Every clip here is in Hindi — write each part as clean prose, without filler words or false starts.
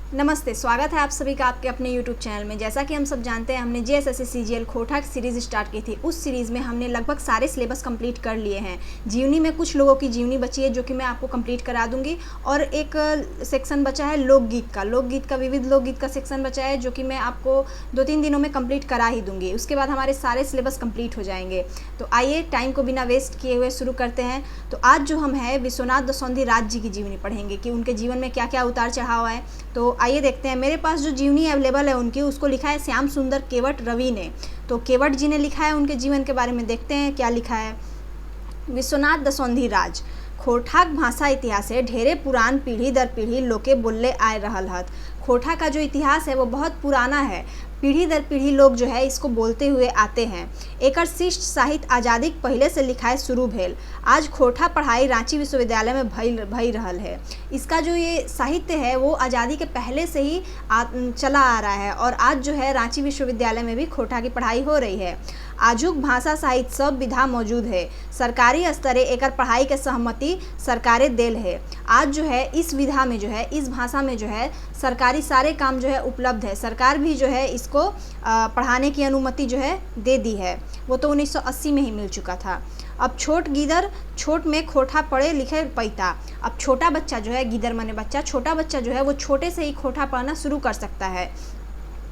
नमस्ते, स्वागत है आप सभी का आपके अपने YouTube चैनल में। जैसा कि हम सब जानते हैं, हमने जेएसएससी सीजीएल खोटा की सीरीज़ स्टार्ट की थी। उस सीरीज़ में हमने लगभग सारे सिलेबस कंप्लीट कर लिए हैं। जीवनी में कुछ लोगों की जीवनी बची है जो कि मैं आपको कंप्लीट करा दूंगी, और एक सेक्शन बचा है लोकगीत का विविध लोकगीत का सेक्शन बचा है जो कि मैं आपको 2-3 दिनों में कंप्लीट करा ही दूंगी। उसके बाद हमारे सारे सिलेबस कंप्लीट हो जाएंगे। तो आइए टाइम को बिना वेस्ट किए हुए शुरू करते हैं। तो आज जो हम है विश्वनाथ दसौंधी राज जी की जीवनी पढ़ेंगे कि उनके जीवन में क्या क्या उतार चढ़ाव है। तो आइए देखते हैं। मेरे पास जो जीवनी अवेलेबल है उनकी, उसको लिखा है श्याम सुंदर केवट रवि ने। तो केवट जी ने लिखा है, उनके जीवन के बारे में देखते हैं क्या लिखा है। विश्वनाथ दसौंधी राज खोठाक भाषा इतिहास है ढेरे पुरान पीढ़ी दर पीढ़ी लोके बोलले आए रहल हत। खोटा का जो इतिहास है वो बहुत पुराना है, पीढ़ी दर पीढ़ी लोग जो है इसको बोलते हुए आते हैं। एकर शिष्ट साहित्य आज़ादी के पहले से लिखाए शुरू भेल। आज खोटा पढ़ाई रांची विश्वविद्यालय में भई रहल है। इसका जो ये साहित्य है वो आज़ादी के पहले से ही चला आ रहा है, और आज जो है रांची विश्वविद्यालय में भी खोटा की पढ़ाई हो रही है। आजुक भाषा साहित्य सब विधा मौजूद है। सरकारी स्तरे एकर पढ़ाई के सहमति सरकारें देल है। आज जो है इस विधा में जो है, इस भाषा में जो है सरकारी सारे काम जो है उपलब्ध है। सरकार भी जो है इसको पढ़ाने की अनुमति जो है दे दी है। वो तो 1980 में ही मिल चुका था। अब छोट गीदर छोट में खोटा पढ़े लिखे पैता। अब छोटा बच्चा जो है, गीदर माने बच्चा, छोटा बच्चा जो है वो छोटे से ही खोटा पढ़ना शुरू कर सकता है।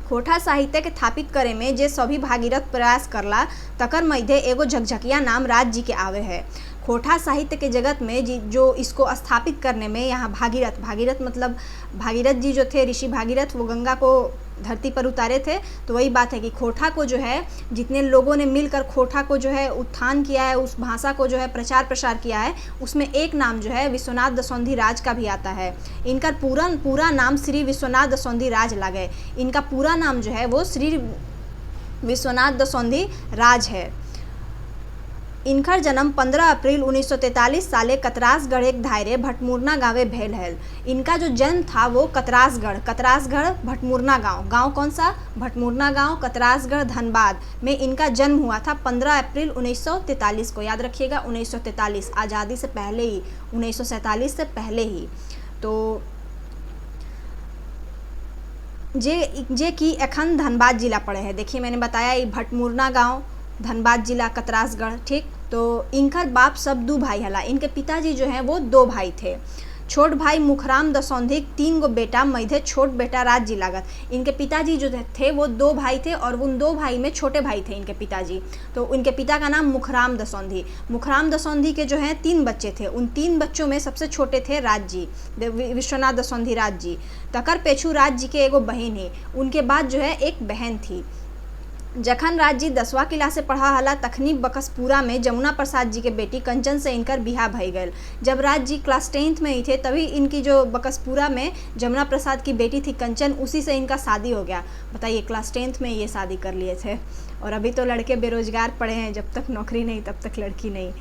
खोटा साहित्य के स्थापित करे में जे सभी भागीरथ प्रयास करला तकर मध्य एगो झकझकिया नाम राज जी के आवे है। खोटा साहित्य के जगत में जो इसको स्थापित करने में यहाँ भागीरथ मतलब भागीरथ जी जो थे, ऋषि भागीरथ, वो गंगा को धरती पर उतारे थे। तो वही बात है कि खोटा को जो है जितने लोगों ने मिलकर खोटा को जो है उत्थान किया है, उस भाषा को जो है प्रचार प्रसार किया है, उसमें एक नाम जो है विश्वनाथ दसौंधी राज का भी आता है। इनका पूरा नाम श्री विश्वनाथ दसौंधी राज लागे। इनका पूरा नाम जो है वो श्री विश्वनाथ दसौंधी राज है। इनकर जन्म 15 अप्रैल 1943 साले कतरासगढ़ एक धायरे भटमुरना गाँवे भेल है। इनका जो जन्म था वो कतरासगढ़ भटमुरना गांव कौन सा? भटमुरना गांव, कतरासगढ़, धनबाद में इनका जन्म हुआ था 15 अप्रैल 1943 को। याद रखिएगा 1943, आज़ादी से पहले ही, 1947 से पहले ही। तो जे की एखन धनबाद जिला पड़े है। देखिए मैंने बताया ये भटमुरना गांव, धनबाद जिला, कतरासगढ़, ठीक। तो इनकर बाप सब 2 भाई हला। इनके पिताजी जो हैं वो 2 भाई थे। छोट भाई मुखराम दसौंधी 3 गो बेटा, मध्य छोट बेटा राज जी लागत। इनके पिताजी जो थे वो 2 भाई थे, और उन 2 भाई में छोटे भाई थे इनके पिताजी। तो इनके पिता का नाम मुखराम दसौंधी के जो हैं 3 बच्चे थे। उन 3 बच्चों में सबसे छोटे थे राज जी, विश्वनाथ दसौंधी राज जी। तकर पेछू राज जी के एगो बहन है। उनके बाद जो है एक बहन थी। जखन राज जी 10वां क्लास से पढ़ा हला तखनी बकसपुरा में जमुना प्रसाद जी के बेटी कंचन से इनकर बिहा भई गए। जब राज जी क्लास 10th में ही थे तभी इनकी जो बकसपुरा में जमुना प्रसाद की बेटी थी कंचन, उसी से इनका शादी हो गया। बताइए, क्लास 10th में ये शादी कर लिए थे। और अभी तो लड़के बेरोजगार पड़े हैं, जब तक नौकरी नहीं तब तक लड़की नहीं।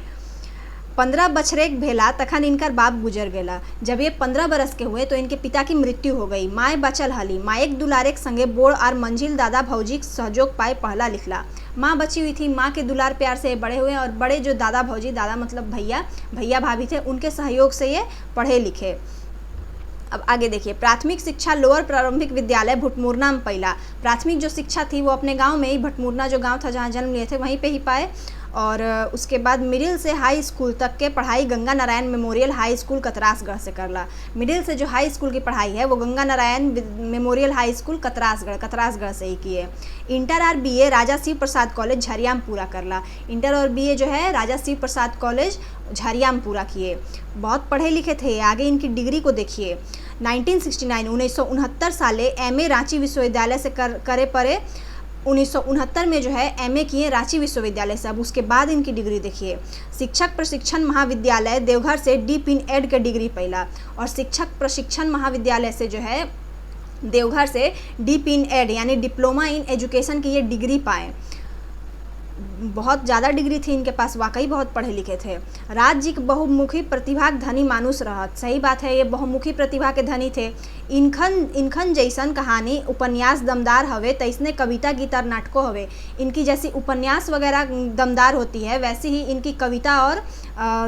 15 बछरेक भेला तखन इनकर बाप गुजर गेला। जब ये 15 बरस के हुए तो इनके पिता की मृत्यु हो गई। माए बचल हली। माएक दुलारे के संगे बोड़ और मंजिल दादा भौजी सहयोग पाए पढ़ला लिखला। माँ बची हुई थी, माँ के दुलार प्यार से बड़े हुए, और बड़े जो दादा भौजी, दादा मतलब भैया भाभी थे, उनके सहयोग से ये पढ़े लिखे। अब आगे देखिए, प्राथमिक शिक्षा लोअर प्रारंभिक विद्यालय भटमुरना में पहला। प्राथमिक जो शिक्षा थी वो अपने गांव में ही, भटमुरना जो गांव था जहां जन्म लिए थे वहीं पे ही पाए। और उसके बाद मिडिल से हाई स्कूल तक के पढ़ाई Ganga Narayan memorial high school Katrasgarh से करला। मिडिल से जो हाई स्कूल की पढ़ाई है वो Ganga Narayan memorial high school Katrasgarh से ही किए। इंटर और बीए राजा शिव प्रसाद कॉलेज झरिया में पूरा करला। इंटर और बीए जो है राजा शिव प्रसाद कॉलेज झरिया में पूरा किए। बहुत पढ़े लिखे थे। आगे इनकी डिग्री को देखिए। 1969 साले एमए रांची विश्वविद्यालय से करे पड़े। 1969 में जो है एमए किए रांची विश्वविद्यालय से। अब उसके बाद इनकी डिग्री देखिए। शिक्षक प्रशिक्षण महाविद्यालय देवघर से डीप इन एड के डिग्री पहला, और शिक्षक प्रशिक्षण महाविद्यालय से जो है देवघर से डीप इन एड यानी डिप्लोमा इन एजुकेशन की ये डिग्री पाए। बहुत ज़्यादा डिग्री थी इनके पास, वाकई बहुत पढ़े लिखे थे। राज्य के बहुमुखी प्रतिभा के धनी मानुष रहत, सही बात है, ये बहुमुखी प्रतिभा के धनी थे। इनखन जैसन कहानी उपन्यास दमदार हवे तैसने कविता गीत और नाटकों हवे। इनकी जैसी उपन्यास वगैरह दमदार होती है वैसे ही इनकी कविता और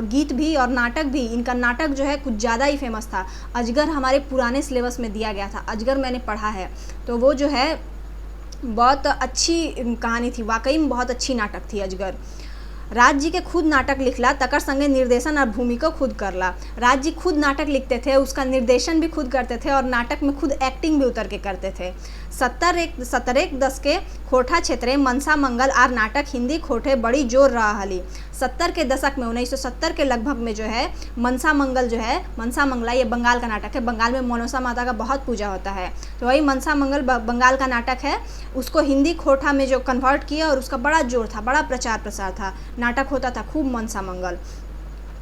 गीत भी और नाटक भी। इनका नाटक जो है कुछ ज़्यादा ही फेमस था। अजगर हमारे पुराने सिलेबस में दिया गया था, अजगर मैंने पढ़ा है, तो वो जो है बहुत अच्छी कहानी थी, वाकई में बहुत अच्छी नाटक थी अजगर। राज जी के खुद नाटक लिखला तकर संगे निर्देशन और भूमिका खुद करला। राज जी खुद नाटक लिखते थे, उसका निर्देशन भी खुद करते थे और नाटक में खुद एक्टिंग भी उतर के करते थे। 70 दशके खोटा क्षेत्रे मनसा मंगल आर नाटक हिंदी खोटे बड़ी जोर रहा हली। 70 के दशक में 1970 के लगभग में जो है मनसा मंगल जो है, मनसा मंगला ये बंगाल का नाटक है, बंगाल में मनसा माता का बहुत पूजा होता है, तो वही मनसा मंगल बंगाल का नाटक है, उसको हिंदी खोटा में जो कन्वर्ट किया और उसका बड़ा जोर था, बड़ा प्रचार प्रसार था, नाटक होता था खूब मनसा मंगल।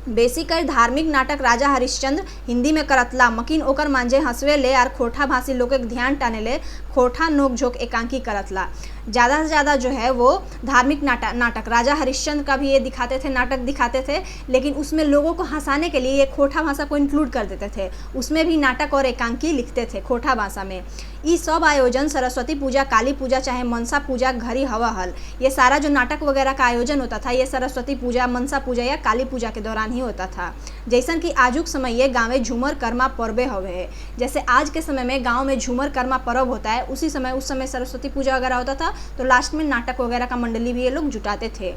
बेसिकर धार्मिक नाटक राजा हरिश्चंद्र हिंदी में करतला, मकीन ओकर मांझे हंसवे ले और खोटा भाषी लोग के ध्यान टाने ले खोटा नोक झोंक एकांकी करतला। ज़्यादा से ज़्यादा जो है वो धार्मिक नाटक राजा हरिश्चंद्र का भी ये दिखाते थे, नाटक दिखाते थे, लेकिन उसमें लोगों को हंसाने के लिए ये खोटा भाषा को इंक्लूड कर देते थे, उसमें भी नाटक और एकांकी लिखते थे खोटा भाषा में। ये सब आयोजन सरस्वती पूजा, काली पूजा, चाहे मनसा पूजा घरी हवा हल, ये सारा जो नाटक वगैरह का आयोजन होता था ये सरस्वती पूजा, मनसा पूजा या काली पूजा के दौरान ही होता था। जैसन कि आजुक समय ये गाँव में झूमर कर्मा पर्वे हवे, जैसे आज के समय में गाँव में झूमर कर्मा पर्व होता है, उस समय सरस्वती पूजा वगैरह होता था, तो लास्ट में नाटक वगैरह का मंडली भी ये लोग जुटाते थे।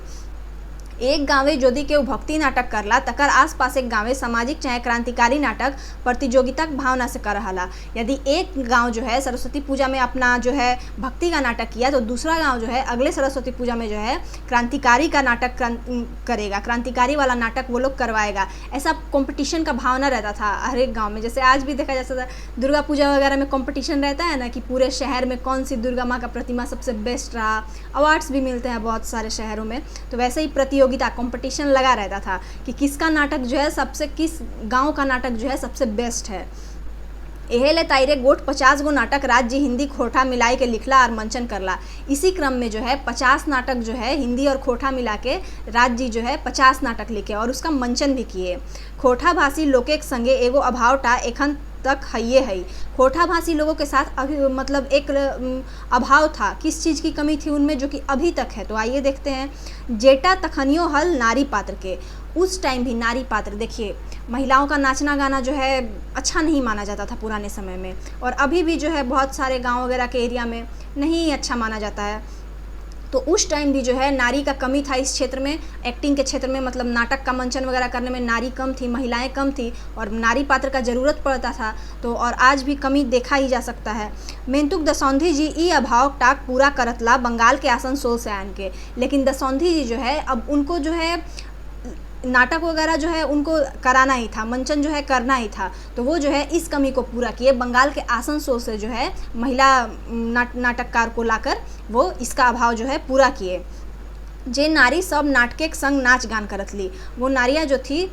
एक गाँवे जोदी के भक्ति नाटक करला तकर आसपास एक गाँवे सामाजिक चाहे क्रांतिकारी नाटक प्रतियोगिता भावना से कर रहा। यदि एक गांव जो है सरस्वती पूजा में अपना जो है भक्ति का नाटक किया तो दूसरा गांव जो है अगले सरस्वती पूजा में जो है क्रांतिकारी का नाटक करेगा, क्रांतिकारी वाला नाटक वो लोग करवाएगा। ऐसा कंपटीशन का भावना रहता था हर एक गाँव में। जैसे आज भी देखा जा सकता है दुर्गा पूजा वगैरह में कंपटीशन रहता है ना, कि पूरे शहर में कौन सी दुर्गा माँ का प्रतिमा सबसे बेस्ट रहा, अवार्ड्स भी मिलते हैं बहुत सारे शहरों में, तो वैसे ही प्रतियोगिता कंपटीशन लगा रहता था कि किसका नाटक जो है सबसे, किस गांव का नाटक जो है सबसे बेस्ट है। एहेले ताइरे गोट 50 गो नाटक राज्य हिंदी खोटा मिलाई के लिखला और मंचन करला। इसी क्रम में जो है 50 नाटक जो है हिंदी और खोटा मिला के राज्य जो है 50 नाटक लिखे और उसका मंचन भी किए। खोटा भाषी लोके के संगे एगो अभावटा एखन तक है है। खोटा भाषी लोगों के साथ अभी मतलब एक अभाव था, किस चीज़ की कमी थी उनमें, जो कि अभी तक है। तो आइए देखते हैं। जेटा तखनियो हल नारी पात्र के, उस टाइम भी नारी पात्र, देखिए महिलाओं का नाचना गाना जो है अच्छा नहीं माना जाता था पुराने समय में, और अभी भी जो है बहुत सारे गांव वगैरह के एरिया में नहीं अच्छा माना जाता है। तो उस टाइम भी जो है नारी का कमी था इस क्षेत्र में, एक्टिंग के क्षेत्र में, मतलब नाटक का मंचन वगैरह करने में नारी कम थी, महिलाएं कम थी और नारी पात्र का ज़रूरत पड़ता था। तो और आज भी कमी देखा ही जा सकता है। मेंतुक दसौंधी जी ई अभाव टाक पूरा करतला बंगाल के आसनसोल से आन के, लेकिन दसौंधी जी जो है अब उनको जो है नाटक वगैरह जो है उनको कराना ही था, मंचन जो है करना ही था, तो वो जो है इस कमी को पूरा किए। बंगाल के आसनसोल से जो है महिला नाटककार को लाकर वो इसका अभाव जो है पूरा किए। जे नारी सब नाटके के संग नाच गान करत ली, वो नारियाँ जो थी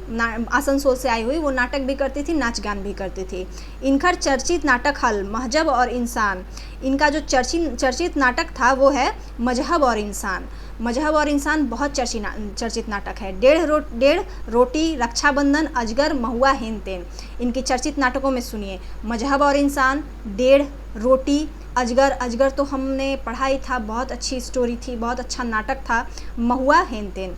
आसनसोल से आई हुई वो नाटक भी करती थी, नाच गान भी करती थी। इनकर चर्चित नाटक हल महजब और इंसान, इनका जो चर्चित नाटक था वो है मजहब और इंसान। मजहब और इंसान बहुत चर्चित नाटक है। डेढ़ रोटी, रक्षाबंधन, अजगर, महुआ, हेन तेन, इनकी चर्चित नाटकों में सुनिए। मजहब और इंसान, डेढ़ रोटी, अजगर तो हमने पढ़ा ही था, बहुत अच्छी स्टोरी थी, बहुत अच्छा नाटक था। महुआ, हेन तेन।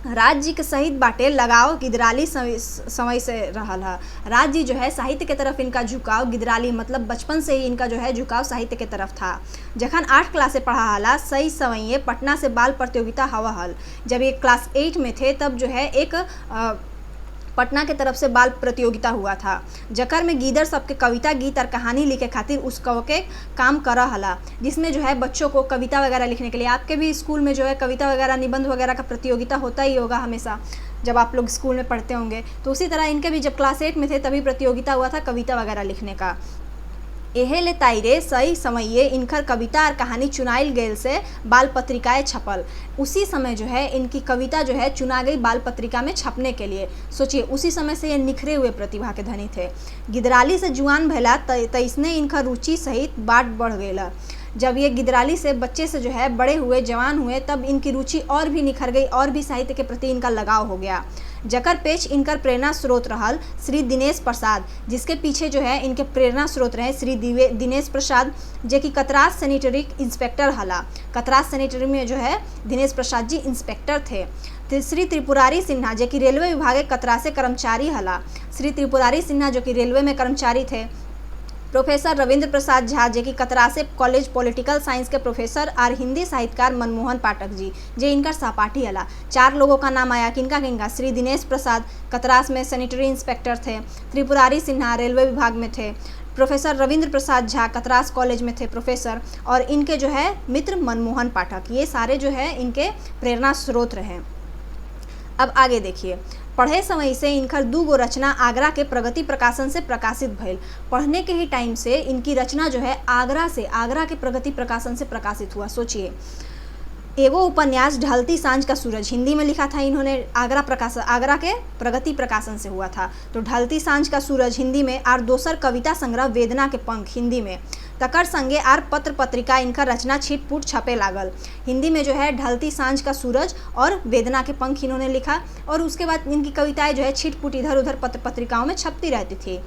राज्य के सहित बाटे लगाव गिदराली समय से रहल है। राज्य जो है साहित्य के तरफ इनका झुकाव गिदराली मतलब बचपन से ही इनका जो है झुकाव साहित्य के तरफ था। जखन 8 क्लास से पढ़ा हला सही सवैये पटना से बाल प्रतियोगिता हवा हल। जब ये क्लास 8 में थे तब जो है एक पटना के तरफ से बाल प्रतियोगिता हुआ था, जकर में गीदर सबके कविता, गीत और कहानी लिखे खातिर उसको के काम करा हला, जिसमें जो है बच्चों को कविता वगैरह लिखने के लिए, आपके भी स्कूल में जो है कविता वगैरह, निबंध वगैरह का प्रतियोगिता होता ही होगा हमेशा जब आप लोग स्कूल में पढ़ते होंगे, तो उसी तरह इनके भी जब क्लास 8 में थे तभी प्रतियोगिता हुआ था कविता वगैरह लिखने का। एहेले ताइरे सही समये इनकर कविता और कहानी चुनाइल गेल से बाल पत्रिकाएँ छपल। उसी समय जो है इनकी कविता जो है चुना गई बाल पत्रिका में छपने के लिए। सोचिए उसी समय से ये निखरे हुए प्रतिभा के धनी थे। गिदराली से जुआन भैला तैसने इनका रुचि सहित बाट बढ़ गया। जब ये गिदराली से बच्चे से जो है बड़े हुए, जवान हुए, तब इनकी रुचि और भी निखर गई और भी साहित्य के प्रति इनका लगाव हो गया। जकर पेच इनकर प्रेरणा स्रोत रहल श्री दिनेश प्रसाद, जिसके पीछे जो है इनके प्रेरणा स्रोत रहे श्री दिनेश प्रसाद, जो कि कतरास सैनिटरी इंस्पेक्टर हला। कतरास सैनिटरी में जो है दिनेश प्रसाद जी इंस्पेक्टर थे। श्री त्रिपुरारी सिन्हा, जो कि रेलवे विभाग के कतरास से कर्मचारी हला। श्री त्रिपुरारी सिन्हा जो कि रेलवे में कर्मचारी थे। प्रोफेसर रविंद्र प्रसाद झा, जो कि कतरासे कॉलेज पॉलिटिकल साइंस के प्रोफेसर, और हिंदी साहित्यकार मनमोहन पाठक जी, जो इनका सहपाठी हला। 4 लोगों का नाम आया, किनका किनका? श्री दिनेश प्रसाद कतरास में सैनिटरी इंस्पेक्टर थे, त्रिपुरारी सिन्हा रेलवे विभाग में थे, प्रोफेसर रविंद्र प्रसाद झा कतरास कॉलेज में थे प्रोफेसर, और इनके जो है मित्र मनमोहन पाठक, ये सारे जो है इनके प्रेरणा स्रोत रहे। अब आगे देखिए, पढ़े समय से इनकर 2 गो रचना आगरा के प्रगति प्रकाशन से प्रकाशित भइल। पढ़ने के ही टाइम से इनकी रचना जो है आगरा के प्रगति प्रकाशन से प्रकाशित हुआ। सोचिए, एगो उपन्यास ढलती सांझ का सूरज हिंदी में लिखा था इन्होंने, आगरा के प्रगति प्रकाशन से हुआ था। तो ढलती सांझ का सूरज हिंदी में, और दोसर कविता संग्रह वेदना के पंख हिंदी में। तकर संगे आर पत्र पत्रिका इनका रचना छिटपुट छपे लागल। हिंदी में जो है ढलती सांझ का सूरज और वेदना के पंख इन्होंने लिखा, और उसके बाद इनकी कविताएं जो है छिटपुट इधर उधर पत्र पत्रिकाओं में छपती रहती थी।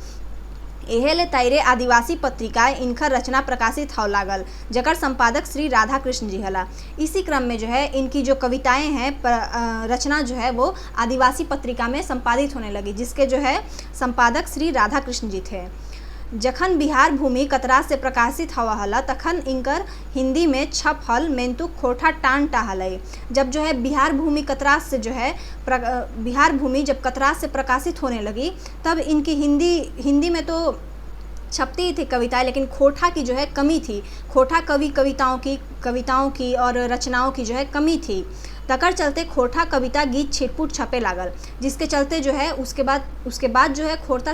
एहेले तैरे आदिवासी पत्रिका इनकर रचना प्रकाशित हो लागल, जकर संपादक श्री राधा कृष्ण जी हला। इसी क्रम में जो है इनकी जो कविताएं हैं, रचना जो है वो आदिवासी पत्रिका में संपादित होने लगी, जिसके जो है संपादक श्री राधा कृष्ण जी थे। जखन बिहार भूमि कतरास से प्रकाशित हवा हला, तखन इनकर हिंदी में छप हल मेंतु खोठा टान टाहलई। जब जो है बिहार भूमि कतरास से जो है बिहार भूमि जब कतरास से प्रकाशित होने लगी, तब इनकी हिंदी में तो छपती ही थी कविताएं, लेकिन खोठा की जो है कमी थी। खोठा कविताओं की और रचनाओं की जो है कमी थी। तकर चलते खोठा कविता गीत छिटपुट छपे लागल, जिसके चलते जो है उसके बाद जो है खोठा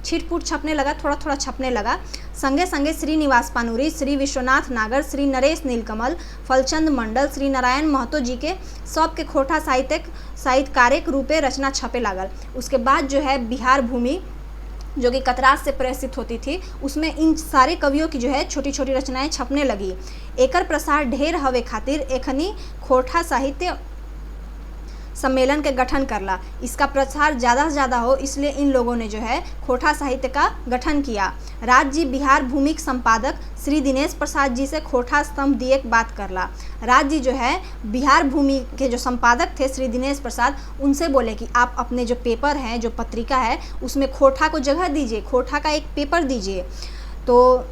छिटपुट छपने लगा, थोड़ा थोड़ा छपने लगा। संगे संगे श्रीनिवास पानुरी, श्री विश्वनाथ नागर, श्री नरेश नीलकमल, फलचंद मंडल, श्री नारायण महतो जी के सबके खोठा साहित्यकारिक रूपे रचना छपे लागल। उसके बाद जो है बिहार भूमि जो कि कतरास से प्रकाशित होती थी, उसमें इन सारे कवियों की जो है छोटी छोटी रचनाएं छपने लगी। एकर प्रसार ढेर हवे खातिर एखनी खोठा साहित्य सम्मेलन के गठन करला। इसका प्रसार ज़्यादा से ज़्यादा हो, इसलिए इन लोगों ने जो है खोठा साहित्य का गठन किया। राज जी बिहार भूमि के संपादक श्री दिनेश प्रसाद जी से खोठा स्तंभ दिए बात करला। राज जी जो है बिहार भूमि के जो संपादक थे श्री दिनेश प्रसाद, उनसे बोले कि आप अपने जो पेपर हैं, जो पत्रिका है, उसमें खोठा को जगह दीजिए, खोठा का एक पेपर दीजिए। तो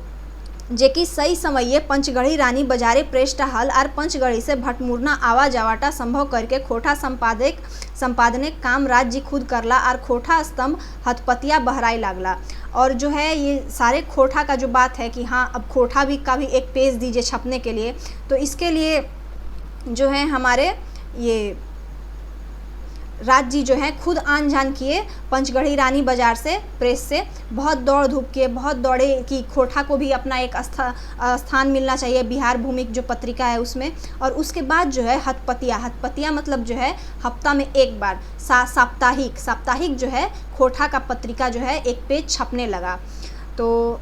जेकि सही समये पंचगढ़ी रानी बाजारे प्रेस हल और पंचगढ़ी से भटमुरना आवा जावाटा संभव करके खोठा संपादने काम राज जी खुद करला और खोठा स्तंभ हथपतिया बहराई लागला। और जो है ये सारे खोठा का जो बात है कि हाँ अब खोठा का भी एक पेज दीजिए छपने के लिए, तो इसके लिए जो है हमारे ये राज जी जो हैं खुद आन जान किए, पंचगढ़ी रानी बाजार से प्रेस से बहुत दौड़ धूप किए, बहुत दौड़े कि खोठा को भी अपना एक स्थान मिलना चाहिए बिहार भूमि जो पत्रिका है उसमें। और उसके बाद जो है हथपतिया मतलब जो है हफ्ता में एक बार साप्ताहिक जो है खोठा का पत्रिका जो है एक पेज छपने लगा। तो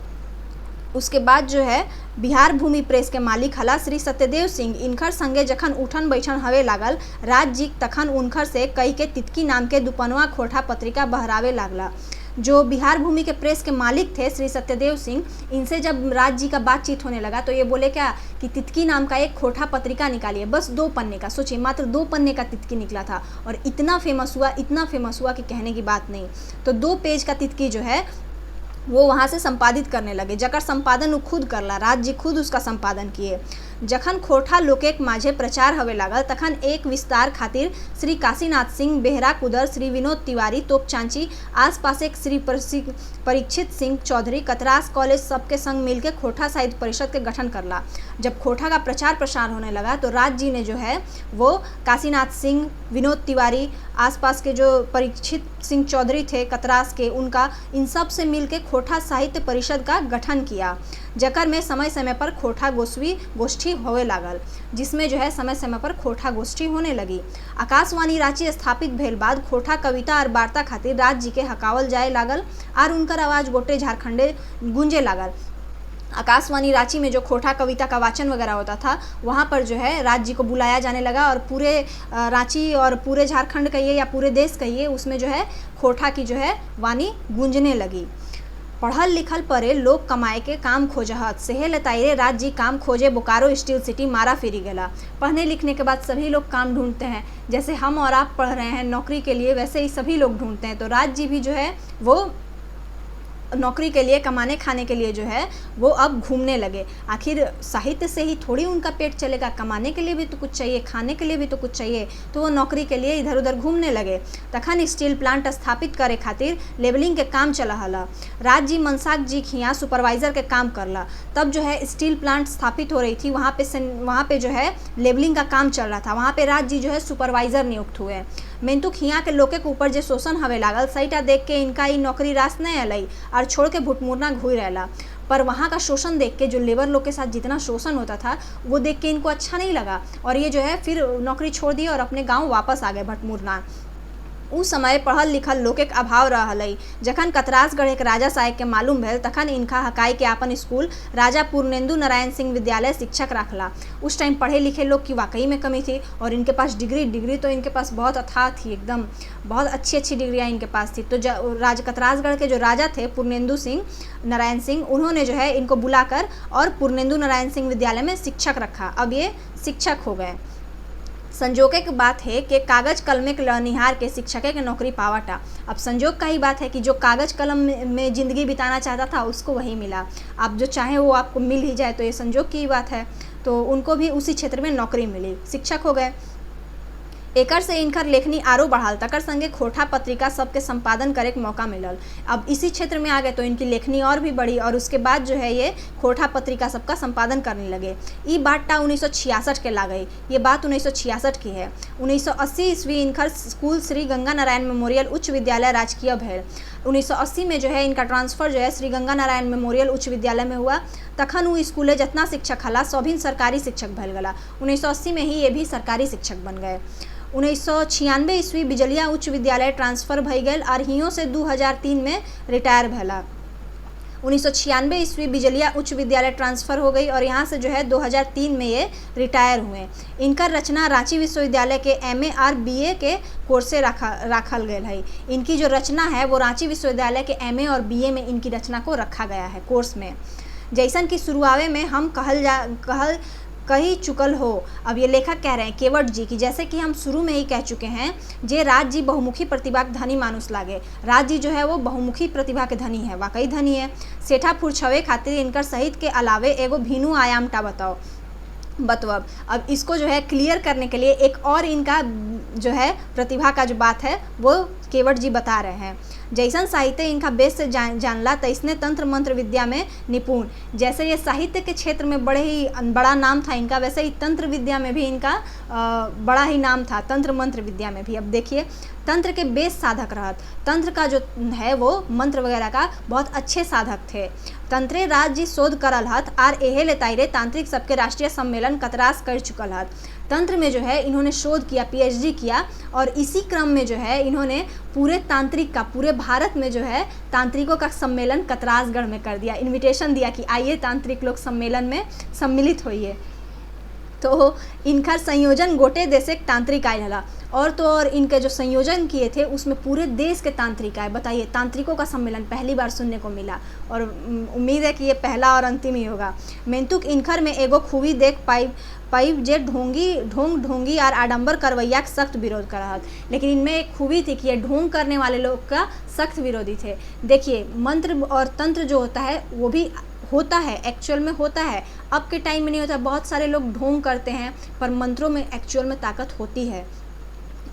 उसके बाद जो है बिहार भूमि प्रेस के मालिक हला श्री सत्यदेव सिंह, इनकर संगे जखन उठन बैठन हवे लागल राज जी, तखन उनकर से कई के तितकी नाम के दुपनवा खोठा पत्रिका बहरावे लागला। जो बिहार भूमि के प्रेस के मालिक थे श्री सत्यदेव सिंह, इनसे जब राज जी का बातचीत होने लगा तो ये बोले क्या कि तितकी नाम का एक खोठा पत्रिका निकालिए, बस 2 पन्ने का। सोचिए, मात्र 2 पन्ने का तितकी निकला था और इतना फेमस हुआ कि कहने की बात नहीं। तो 2 पेज का तितकी जो है वो वहाँ से संपादित करने लगे, जकर संपादन वो खुद करला, राज जी खुद उसका संपादन किए। जखन खोठा लोकेक माझे प्रचार हवे लागल, तखन एक विस्तार खातिर श्री काशीनाथ सिंह, बेहरा कुदर, श्री विनोद तिवारी, तोपचांची, आसपास एक श्री परीक्षित सिंह चौधरी, कतरास कॉलेज सबके संग मिलकर खोठा साहित्य परिषद के गठन करला। जब खोठा का प्रचार प्रसार होने लगा तो राज जी ने जो है वो काशीनाथ सिंह, विनोद तिवारी, आसपास के जो परीक्षित सिंह चौधरी थे कतरास के, उनका इन सब से मिलकर खोठा साहित्य परिषद का गठन किया, जकर में समय समय पर खोठा गोष्ठी होवे लागल, जिसमें जो है समय समय पर खोठा गोष्ठी होने लगी। आकाशवाणी रांची स्थापित भेल बाद खोठा कविता और वार्ता खातिर राज जी के हकावल जाए लागल और उनकर आवाज़ गोटे झारखंडे गूंजे लागल। आकाशवाणी रांची में जो खोटा कविता का वाचन वगैरह होता था, वहाँ पर जो है राज जी को बुलाया जाने लगा और पूरे रांची और पूरे झारखंड कहिए या पूरे देश कहिए, उसमें जो है खोटा की जो है वाणी गूंजने लगी। पढ़ल लिखल परे लोग कमाए के काम खोजहत, सेहे ताइरे राज जी काम खोजे बोकारो स्टील सिटी मारा फिरी गला। पढ़ने लिखने के बाद सभी लोग काम ढूंढते हैं, जैसे हम और आप पढ़ रहे हैं नौकरी के लिए, वैसे ही सभी लोग ढूंढते हैं। तो राज जी भी जो है वो नौकरी के लिए, कमाने खाने के लिए जो है वो अब घूमने लगे। आखिर साहित्य से ही थोड़ी उनका पेट चलेगा, कमाने के लिए भी तो कुछ चाहिए, खाने के लिए भी तो कुछ चाहिए, तो वो नौकरी के लिए इधर उधर घूमने लगे। तखन स्टील प्लांट स्थापित करे खातिर लेबलिंग के काम चला हला। राज जी मनसाक जी खिया सुपरवाइज़र के काम करला। तब जो है स्टील प्लांट स्थापित हो रही थी, वहाँ पे जो है लेबलिंग का काम चल रहा था। वहाँ पे राज जी जो है सुपरवाइज़र नियुक्त हुए। मेंतुक हियाँ के लोके के ऊपर जो शोषण हवे लागल, सईटा देख के इनका ई नौकरी रास नहीं अलई और छोड़ के भुटमुरना घुई रहला। पर वहाँ का शोषण देख के, जो लेबर लोग के साथ जितना शोषण होता था वो देख के इनको अच्छा नहीं लगा और ये जो है फिर नौकरी छोड़ दी और अपने गांव वापस आ गए भटमुरना। उस समय पढ़ल लिखल लोके के अभाव रहलै। जखन कतरासगढ़ एक राजा साहेब के मालूम भेल, तखन इनका हकाई के अपन स्कूल राजा पूर्णेंदु नारायण सिंह विद्यालय शिक्षक रखला। उस टाइम पढ़े लिखे लोग की वाकई में कमी थी और इनके पास डिग्री तो इनके पास बहुत अथाह थी, एकदम बहुत अच्छी डिग्रियाँ इनके पास थी। तो कतरासगढ़ के जो राजा थे पूर्णेंदु सिंह नारायण सिंह, उन्होंने जो है इनको बुलाकर और पूर्णेंदु नारायण सिंह विद्यालय में शिक्षक रखा। अब ये शिक्षक हो गए। संजोगे की बात है कि कागज कलमे के लनिहार के शिक्षक के नौकरी पावाटा। अब संजोग का ही बात है कि जो कागज कलम में ज़िंदगी बिताना चाहता था उसको वही मिला। आप जो चाहे वो आपको मिल ही जाए, तो ये संजोग की ही बात है। तो उनको भी उसी क्षेत्र में नौकरी मिली, शिक्षक हो गए। एकर से इनकर लेखनी आरो बढ़ाल, तकर संगे खोटा पत्रिका सबके संपादन करे के मौका मिलल। अब इसी क्षेत्र में आ गए तो इनकी लेखनी और भी बढ़ी और उसके बाद जो है ये खोटा पत्रिका सबका संपादन करने लगे। ई बातटा 1966 के ला गई, ये बात 1966 की है। 1980 ईस्वी इनकर स्कूल श्री गंगा नारायण मेमोरियल उच्च विद्यालय राजकीय भेल। 1980 में जो है इनका ट्रांसफ़र जो है श्री गंगा नारायण मेमोरियल उच्च विद्यालय में हुआ। तखन वो स्कूले जितना शिक्षक हला सभी सरकारी शिक्षक भल गला। 1980 में ही ये भी सरकारी शिक्षक बन गए। 1996 ईस्वी बिजलिया उच्च विद्यालय ट्रांसफ़र भई गए और हियों से 2003 में रिटायर भला। 1996 ईस्वी बिजलिया उच्च विद्यालय ट्रांसफ़र हो गई और यहाँ से जो है 2003 में ये रिटायर हुए। इनका रचना रांची विश्वविद्यालय के MA और BA के कोर्स से रखल गया है। इनकी जो रचना है वो रांची विश्वविद्यालय के MA और BA में इनकी रचना को रखा गया है कोर्स में। जैसन कि शुरुआवे में हम कही चुकल हो। अब ये लेखक कह रहे हैं केवट जी की, जैसे कि हम शुरू में ही कह चुके हैं, जे राज जी बहुमुखी प्रतिभा के धनी मानुस लागे। राज जी जो है वो बहुमुखी प्रतिभा के धनी है, वाकई धनी है। सेठा फुरछवे खातिर इनकर साहित्य के अलावे एगो भीनु आयामटा बतवब। अब इसको जो है क्लियर करने के लिए एक और इनका जो है प्रतिभा का जो बात है वो केवट जी बता रहे हैं। जैसन साहित्य इनका बेस से जानला तैसने तंत्र मंत्र विद्या में निपुण। जैसे ये साहित्य के क्षेत्र में बड़ा नाम था इनका, वैसे ही तंत्र विद्या में भी इनका बड़ा ही नाम था, तंत्र मंत्र विद्या में भी। अब देखिए तंत्र के बेस साधक रहत, तंत्र का जो है वो मंत्र वगैरह का बहुत अच्छे साधक थे। तंत्रे राज जी शोध करल हत आर एहे लेताइरे तांत्रिक सबके राष्ट्रीय सम्मेलन कतरास कर चुकल हत। तंत्र में जो है इन्होंने शोध किया, PhD किया और इसी क्रम में जो है इन्होंने पूरे तांत्रिक का, पूरे भारत में जो है तांत्रिकों का सम्मेलन कतरासगढ़ में कर दिया। इनविटेशन दिया कि आइए तांत्रिक लोग सम्मेलन में सम्मिलित होइए। तो इनका संयोजन गोटे देश एक तांत्रिक आयल हला और तो और इनके जो संयोजन किए थे उसमें पूरे देश के तांत्रिक आए। बताइए, तांत्रिकों का सम्मेलन पहली बार सुनने को मिला और उम्मीद है कि ये पहला और अंतिम ही होगा। मेंतुक इनखर में एगो खूबी देख पाई जे ढोंगी और आडंबर करवैया का सख्त विरोध कर रहा। लेकिन इनमें एक खूबी थी कि ये ढोंग करने वाले लोग का सख्त विरोधी थे। देखिए मंत्र और तंत्र जो होता है वो भी होता है, एक्चुअल में होता है, अब के टाइम में नहीं होता। बहुत सारे लोग ढोंग करते हैं पर मंत्रों में एक्चुअल में ताकत होती है।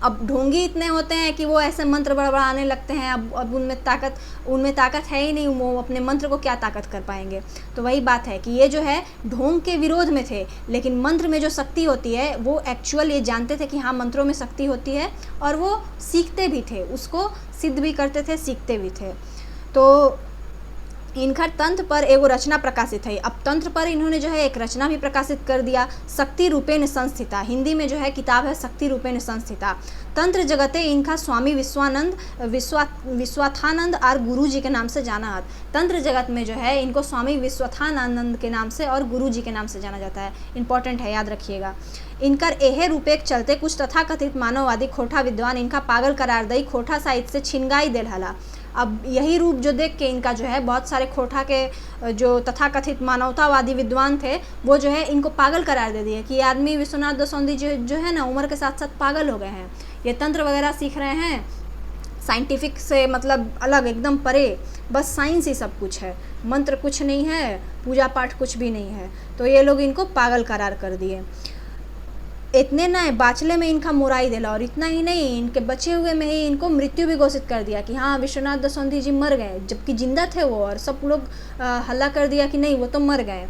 अब ढोंगी इतने होते हैं कि वो ऐसे मंत्र बड़बड़ाने लगते हैं, अब उनमें ताकत है ही नहीं, वो अपने मंत्र को क्या ताकत कर पाएंगे। तो वही बात है कि ये जो है ढोंग के विरोध में थे, लेकिन मंत्र में जो शक्ति होती है वो एक्चुअल ये जानते थे कि हाँ मंत्रों में शक्ति होती है और वो सीखते भी थे, उसको सिद्ध भी करते थे, सीखते भी थे। तो इनकर तंत्र पर एगो रचना प्रकाशित है। अब तंत्र पर इन्होंने जो है एक रचना भी प्रकाशित कर दिया, शक्ति रूपेण संस्थिता। हिंदी में जो है किताब है शक्ति रूपेण संस्थिता। तंत्र जगते इनका स्वामी विश्वात्थानंद और गुरु जी के नाम से जाना है। तंत्र जगत में जो है इनको स्वामी विश्वात्थानंद के नाम से और गुरु जी के नाम से जाना जाता है। इंपॉर्टेंट है, याद रखिएगा। इनकर एहे रूपेक चलते कुछ तथाकथित मानववादी खोटा विद्वान इनका पागल करार दई खोटा साहित्य से छिनगाई देल हला। अब यही रूप जो देख के इनका जो है बहुत सारे खोटा के जो तथाकथित मानवतावादी विद्वान थे वो जो है इनको पागल करार दे दिए कि ये आदमी विश्वनाथ दसौंधी जो है ना उम्र के साथ साथ पागल हो गए हैं, ये तंत्र वगैरह सीख रहे हैं, साइंटिफिक से मतलब अलग एकदम परे, बस साइंस ही सब कुछ है, मंत्र कुछ नहीं है, पूजा पाठ कुछ भी नहीं है। तो ये लोग इनको पागल करार कर दिए। इतने न बाचले में इनका मुराई दिला, और इतना ही नहीं, इनके बचे हुए में ही इनको मृत्यु भी घोषित कर दिया कि हाँ विश्वनाथ दसौंधी जी मर गए, जबकि जिंदा थे वो, और सब लोग हल्ला कर दिया कि नहीं वो तो मर गए।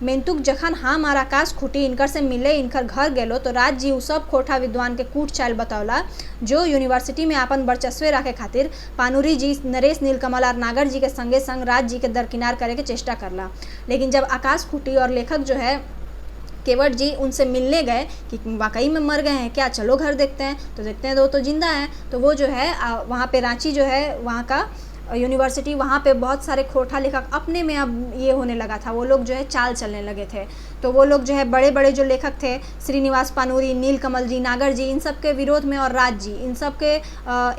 मेंतुक जखन हम और आकाश खुटी इनकर से मिले इनकर घर गेलो तो राज जी उ सब खोटा विद्वान के कूट चाल बतौला जो यूनिवर्सिटी में अपन वर्चस्वे रखे खातिर पानुरी जी, नरेश नीलकमल और नागर जी के संगे संग राज जी के दरकिनार करे के चेष्टा करला। लेकिन जब आकाश खुटी और लेखक जो है केवट जी उनसे मिलने गए कि वाकई में मर गए हैं क्या, चलो घर देखते हैं, तो देखते हैं तो जिंदा है। तो वो जो है वहाँ पे रांची जो है वहाँ का यूनिवर्सिटी, वहाँ पे बहुत सारे खोटा लेखक अपने में अब ये होने लगा था, वो लोग जो है चाल चलने लगे थे। तो वो लोग जो है बड़े बड़े जो लेखक थे, श्रीनिवास पानूरी, नीलकमल जी, नागर जी, इन सब के विरोध में और राज जी, इन सब के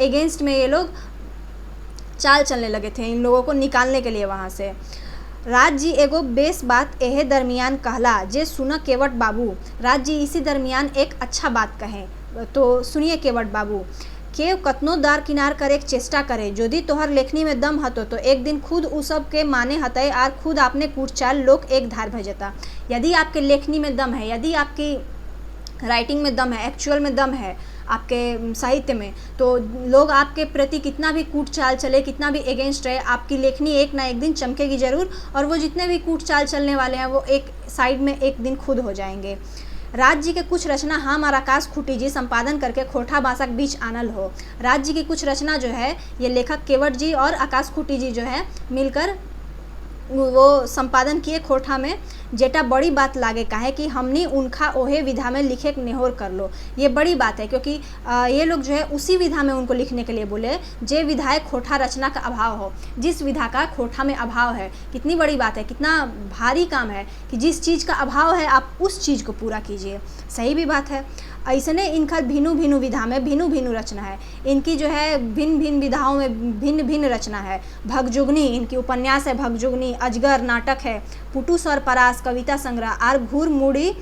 एगेंस्ट में ये लोग चाल चलने लगे थे इन लोगों को निकालने के लिए वहाँ से। राज जी एगो बेस बात एहे दरमियान कहला जे सुना केवट बाबू। राज जी इसी दरमियान एक अच्छा बात कहें, तो सुनिए केवट बाबू, केव कतनो दार किनार करे चेष्टा करे, यदि तोहर लेखनी में दम हतो तो एक दिन खुद उ सब के माने हतय और खुद आपने कूट चाल लोग एक धार भेजता। यदि आपके लेखनी में दम है, यदि आपकी राइटिंग में दम है, एक्चुअल में दम है आपके साहित्य में, तो लोग आपके प्रति कितना भी कूट चाल चले, कितना भी अगेंस्ट रहे, आपकी लेखनी एक ना एक दिन चमकेगी जरूर, और वो जितने भी कूट चाल चलने वाले हैं वो एक साइड में एक दिन खुद हो जाएंगे। राज जी के कुछ रचना हम और आकाश खुटी जी संपादन करके खोटा भाषा के बीच आनल हो। राज जी की कुछ रचना जो है ये लेखक केवट जी और आकाश खुटी जी जो है मिलकर वो संपादन किए खोटा में, जेटा बड़ी बात लागे काहे कि हमने उनका ओहे विधा में लिखे नेहोर कर लो। ये बड़ी बात है क्योंकि ये लोग जो है उसी विधा में उनको लिखने के लिए बोले जे विधाएं खोटा रचना का अभाव हो, जिस विधा का खोटा में अभाव है। कितनी बड़ी बात है, कितना भारी काम है कि जिस चीज़ का अभाव है आप उस चीज़ को पूरा कीजिए। सही भी बात है। ऐसने इनका भिन्न भिन्न विधा में भिन्न भिन्न रचना है, इनकी जो है भिन्न भिन्न विधाओं में भिन्न भिन्न रचना है। भगजुगनी इनकी उपन्यास है, भगजुगनी, अजगर नाटक है, पुटुस और परास कविता संग्रह, और घुरमुड़ी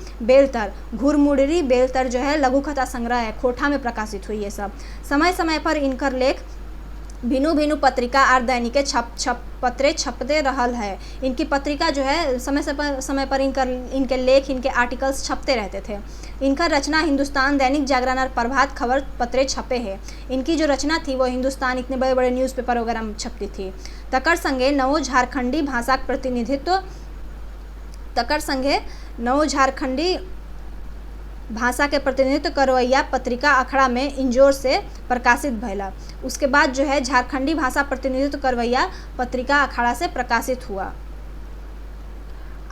बेलतर जो है लघु कथा संग्रह है, खोटा में प्रकाशित हुई। ये सब समय समय पर इनकर लेख भिन्न भिन्न पत्रिका और दैनिके पत्रे छपते रहल है। इनकी पत्रिका जो है समय पर इनके लेख, इनके आर्टिकल्स छपते रहते थे। इनका रचना हिंदुस्तान, दैनिक जागरण और प्रभात खबर पत्रे छपे हैं। इनकी जो रचना थी वो हिंदुस्तान, इतने बड़े बड़े न्यूज़पेपर वगैरह में छपती थी। तकर संगे नवो झारखंडी भाषा का प्रतिनिधित्व, तकर संगे नवो झारखंडी भाषा के प्रतिनिधित्व करवैया पत्रिका अखड़ा में इंजोर से प्रकाशित भैला। उसके बाद जो है झारखंडी भाषा प्रतिनिधित्व करवैया पत्रिका अखड़ा से प्रकाशित हुआ।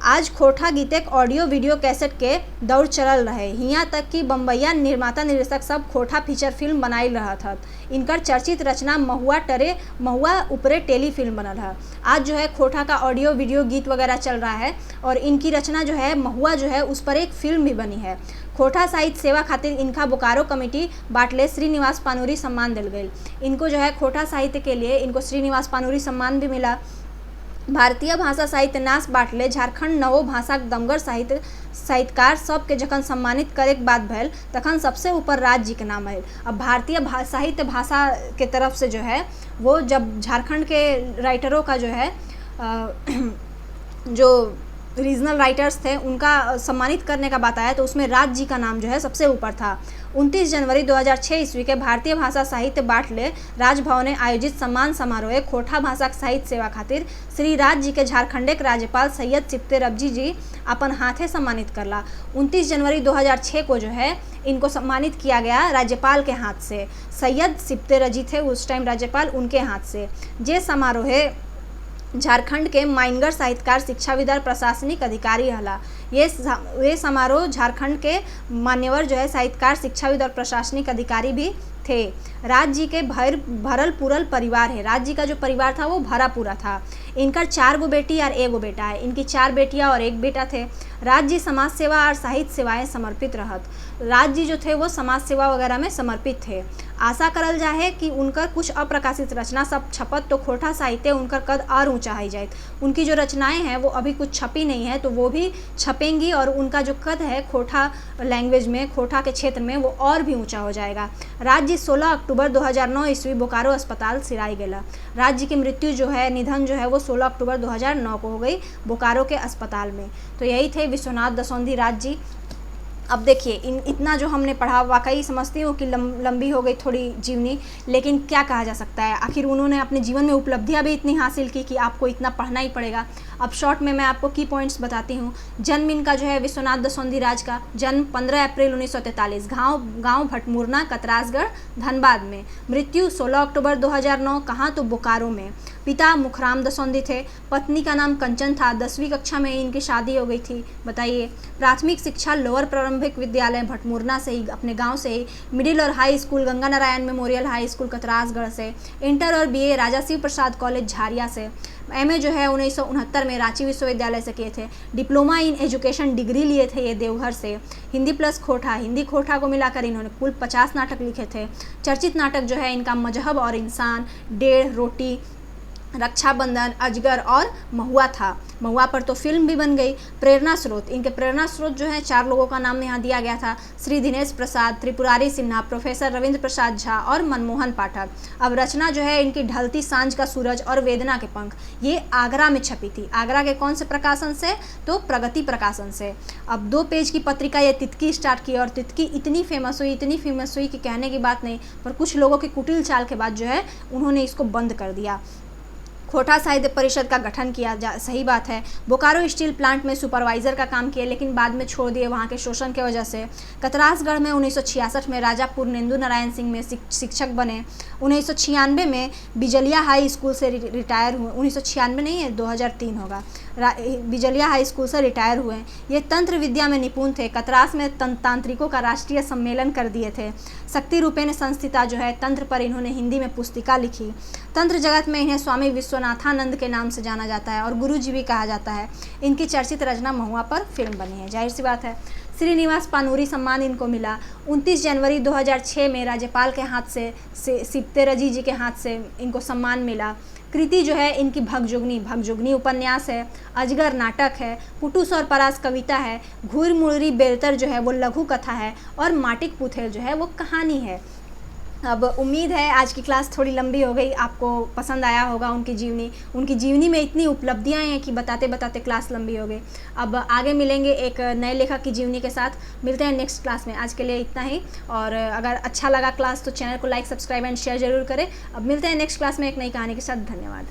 आज खोटा गीतक ऑडियो वीडियो कैसेट के दौर चलल रहे, हियाँ तक कि बम्बैया निर्माता निर्देशक सब खोटा फीचर फिल्म बनाई रहा था। इनकर चर्चित रचना महुआ ऊपरे टेली फिल्म बनल है। आज जो है खोटा का ऑडियो वीडियो गीत वगैरह चल रहा है और इनकी रचना जो है महुआ जो है उस पर एक फिल्म भी बनी है। खोटा साहित्य सेवा खातिर इनका बोकारो कमेटी बाटले श्रीनिवास पानूरी सम्मान दिल गई। इनको जो है खोटा साहित्य के लिए इनको श्रीनिवास पानूरी सम्मान भी मिला। भारतीय भाषा साहित्य नाश बाटले झारखंड नवो भाषा दमगर साहित्यकार सबके जखन सम्मानित करे के बात भैल तखन सबसे ऊपर राज जी के नाम है। अब भारतीय साहित्य भाषा के तरफ से जो है वो जब झारखंड के राइटरों का जो है जो रीजनल राइटर्स थे उनका सम्मानित करने का बात आया तो उसमें राज जी का नाम जो है सबसे ऊपर था। 29 जनवरी 2006 ईस्वी के भारतीय भाषा साहित्य बाटले राजभवन में आयोजित सम्मान समारोह खोटा भाषा साहित्य सेवा खातिर श्री राज जी के झारखंड के राज्यपाल सैयद सिप्ते रब्जी जी अपन हाथे सम्मानित करला। 29 जनवरी 2006 को जो है इनको सम्मानित किया गया राज्यपाल के हाथ से। सैयद सिप्ते रजी थे उस टाइम राज्यपाल, उनके हाथ से। जे समारोह झारखंड के माइनगर साहित्यकार शिक्षाविद और प्रशासनिक अधिकारी हला। ये समारोह झारखंड के मान्यवर जो है साहित्यकार शिक्षाविद और प्रशासनिक अधिकारी भी थे। राज जी के भरल पूरल परिवार है। राज जी का जो परिवार था वो भरा पूरा था। इनका 4 गो बेटी और 1 गो बेटा है। इनकी 4 बेटियां और 1 बेटा थे। राज जी समाज सेवा और साहित्य सेवाएं समर्पित रहत। राज जी जो थे वो समाज सेवा वगैरह में समर्पित थे। आशा करल जाए कि उनकर कुछ अप्रकाशित रचना सब छपत तो खोटा साहित्य उनकर कद और ऊंचा ही जाए। उनकी जो रचनाएं हैं वो अभी कुछ छपी नहीं है तो वो भी छपेंगी और उनका जो कद है खोटा लैंग्वेज में, खोटा के क्षेत्र में, वो और भी ऊंचा हो जाएगा। राज जी 16 अक्टूबर 2009 ईस्वी बोकारो अस्पताल सिराई गेला। राज जी की मृत्यु जो है, निधन जो है वो 16 अक्टूबर 2009 को हो गई बोकारो के अस्पताल में। तो यही थे विश्वनाथ दसौंधी राज जी। अब देखिए इतना जो हमने पढ़ा, वाकई समझती हूँ कि लंबी हो गई थोड़ी जीवनी, लेकिन क्या कहा जा सकता है, आखिर उन्होंने अपने जीवन में उपलब्धियाँ भी इतनी हासिल की कि आपको इतना पढ़ना ही पड़ेगा। अब शॉर्ट में मैं आपको की पॉइंट्स बताती हूँ। जन्म इनका जो है विश्वनाथ दसौंधी राज का जन्म 15 अप्रैल 1943 गांव भटमुरना कतरासगढ़ धनबाद में। मृत्यु 16 अक्टूबर 2009, कहाँ तो बोकारो में। पिता मुखराम दसौंधी थे। पत्नी का नाम कंचन था। 10वीं कक्षा में इनकी शादी हो गई थी। बताइए, प्राथमिक शिक्षा लोअर प्रारंभिक विद्यालय भटमुरना से ही, अपने गांव से ही। मिडिल और high school Ganga Narayan memorial high school Katrasgarh से। इंटर और बीए राजा शिव प्रसाद कॉलेज झारिया से। एमए जो है 1969 में रांची विश्वविद्यालय से किए थे। डिप्लोमा इन एजुकेशन डिग्री लिए थे ये देवघर से। हिंदी प्लस खोटा, हिंदी खोटा को मिलाकर इन्होंने कुल 50 नाटक लिखे थे। चर्चित नाटक जो है इनका मजहब और इंसान, डेढ़ रोटी, रक्षाबंधन, अजगर और महुआ था। महुआ पर तो फिल्म भी बन गई। प्रेरणा स्रोत, इनके प्रेरणा स्रोत जो है 4 लोगों का नाम यहाँ दिया गया था। श्री दिनेश प्रसाद, त्रिपुरारी सिन्हा, प्रोफेसर रविंद्र प्रसाद झा और मनमोहन पाठक। अब रचना जो है इनकी ढलती सांझ का सूरज और वेदना के पंख, ये आगरा में छपी थी। आगरा के कौन से प्रकाशन से? तो प्रगति प्रकाशन से। अब 2 पेज की पत्रिका ये तितकी स्टार्ट की और तितकी इतनी फेमस हुई कि कहने की बात नहीं, पर कुछ लोगों की कुटिल चाल के बाद जो है उन्होंने इसको बंद कर दिया। खोटा साहित्य परिषद का गठन किया सही बात है। बोकारो स्टील प्लांट में सुपरवाइजर का काम किए, लेकिन बाद में छोड़ दिए वहाँ के शोषण की वजह से। कतरासगढ़ में 1966 में राजा पूर्णेंदु नारायण सिंह में शिक्षक बने। 1996 में बिजलिया हाई स्कूल से रिटायर हुए। 1996 नहीं है, 2003 होगा। बिजलिया हाई स्कूल से रिटायर हुए। ये तंत्र विद्या में निपुण थे। कतरास में तांत्रिकों का राष्ट्रीय सम्मेलन कर दिए थे। शक्ति रूपेण संस्थिता जो है तंत्र पर इन्होंने हिंदी में पुस्तिका लिखी। तंत्र जगत में इन्हें स्वामी विश्वनाथानंद के नाम से जाना जाता है और गुरु जी भी कहा जाता है। इनकी चर्चित रचना महुआ पर फिल्म बनी है, जाहिर सी बात है। श्रीनिवास पानूरी सम्मान इनको मिला। 29 जनवरी 2006 में राज्यपाल के हाथ से सिप्तेरजी जी के हाथ से इनको सम्मान मिला। कृति जो है इनकी भगजुगनी उपन्यास है। अजगर नाटक है। पुटुस और परास कविता है। घूर मुररी बेलतर जो है वो लघु कथा है और माटिक पुथेल जो है वो कहानी है। अब उम्मीद है आज की क्लास थोड़ी लंबी हो गई, आपको पसंद आया होगा उनकी जीवनी में इतनी उपलब्धियां हैं कि बताते बताते क्लास लंबी हो गई। अब आगे मिलेंगे एक नए लेखक की जीवनी के साथ। मिलते हैं नेक्स्ट क्लास में। आज के लिए इतना ही, और अगर अच्छा लगा क्लास तो चैनल को लाइक, सब्सक्राइब एंड शेयर जरूर करें। अब मिलते हैं नेक्स्ट क्लास में एक नई कहानी के साथ। धन्यवाद।